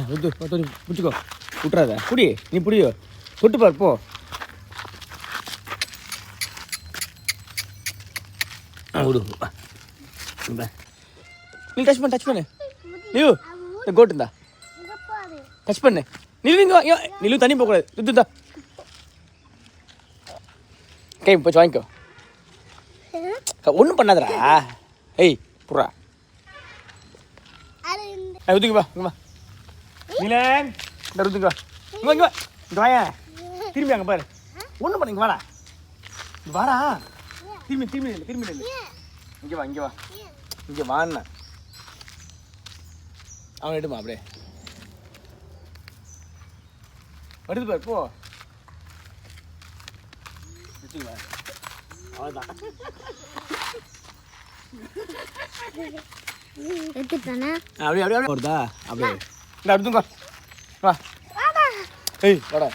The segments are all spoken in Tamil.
விட்டு பிடிச்சிக்கோ விட்றாத புடி நீ புடியோ தொட்டு பாரு போ விடு நீ டச் பண்ணு நிலு இந்த கோட்டு இருந்தா டச் பண்ணு நிலு இங்கே நிலு தண்ணி போகக்கூடாது வித்துந்தா கை போச்சு வாங்கிக்கோ ஒன்றும் பண்ணாதடா ஏய் புறா ருத்துக்கு வா இங்கே வா நீலன் இந்த ருத்துக்கு வா இங்கே வாயா திரும்பி அங்கே பாரு ஒன்றும் பண்ண இங்கே வாடா வாடா திரும்பி இல்லை இங்கே வா இங்கே வாண்ணா அவன் எடுமா அப்படியே வருது பாரு போ வச்சுங்களா அவ்வளோதான் அப்படியே வருதா அப்படியே இல்லை அடுத்துங்க வா ஏய் வாடா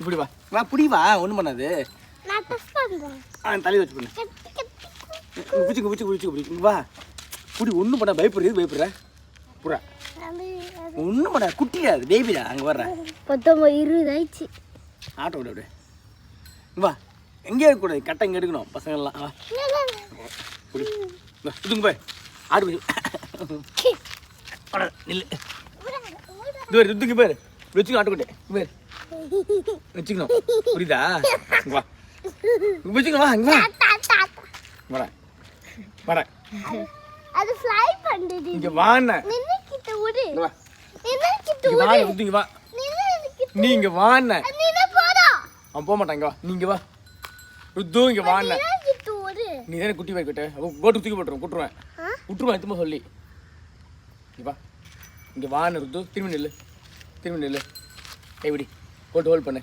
இப்படி வா புடி வா ஒன்றும் பண்ணாது தலையை வச்சு பண்ணு பிடிச்சிங்க வா புடி ஒன்றும் பண்ண பயப்படுற புறா ஒன்றும் பண்ண குட்டிடா அது பேபிடா அங்கே வர்ற 19-20 ஆயிடுச்சு ஆட்டோ விட அப்படியே வா எங்கேயும் இருக்கக்கூடாது கரெக்டாக இங்கே எடுக்கணும் பசங்கள்லாம் வா புடி இதுங்க போய் ஆடு நில்லு இது வரை இதுக்கு பேர் வச்சுக்கணும் ஆட்டுக்கிட்டே பேர் வச்சுக்கணும் புரியுதா வா வச்சுக்கணும் வா இங்கே வாடா வாடா அது ஃப்ளை பண்ணுது இங்க வாண்ண நின்னுக்கிட்ட ஓடு வா நின்னுக்கிட்ட ஓடு வா இங்க வா நீ இங்க வாண்ண நீ போடா அவன் போக மாட்டான் இங்க வா நீ இங்க வா ருத்து இங்க வாண்ண நின்னுக்கிட்ட ஓடு நீ தானே குட்டி வைக்கிட்ட அப்போ கோட்டு தூக்கி போட்டுருவேன் விட்டுருவேன் எத்தமா சொல்லி இங்க வா இங்க வாண்ண ருத்து திரும்பி நில்லு எப்படி கோட்டு ஹோல்ட் பண்ணு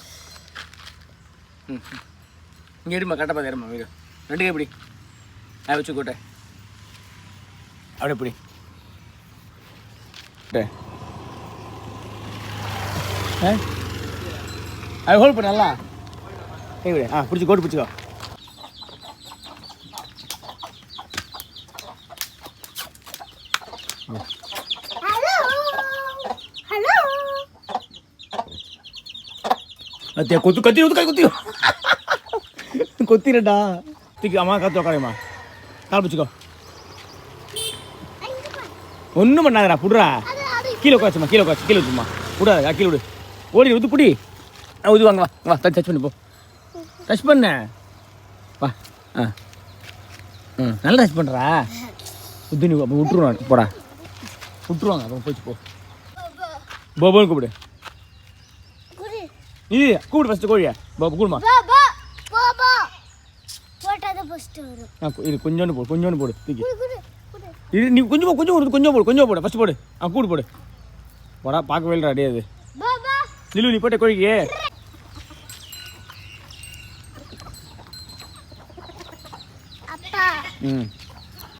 இங்கே எடுமா கரெக்டாக பார்த்து ஏறமா வீடு ரெண்டு கை இப்படி வச்சு கோட்டை அப்படியே பிடி அது ஹோல்ட் பண்ண நல்லா விடு பிடிச்சி கோட்டு பிடிச்சிக்கோ கொத்திரடா தூக்கி அம்மா காத்து உக்காடையம்மா கால் பிடிச்சிக்கோ ஒன்றும் பண்ணாதடா புடுறா கீழே உட்காச்சுமா கீழே வச்சுமா விடாதா கீழே விடு ஓடி ஊத்து புடி இது வாங்க வா டச் பண்ணு போ டச் பண்ண வா நல்லா டச் பண்ணுறா புத்தி நீ அப்போ விட்டுருவான் போடா விட்டுருவாங்க அப்போ போச்சு போன்னு கூப்பிடு இது கூப்பிடு ஃபஸ்ட்டு கோழியா கூடுமா இது கொஞ்சோண்டு போடு தூக்கி இது நீ கொஞ்சம் போடு ஃபஸ்ட்டு போடு கூடு போடு போடா பார்க்கவே இல்லை அடையாது நிலு நீ போட்ட கோழிக்கு அப்பா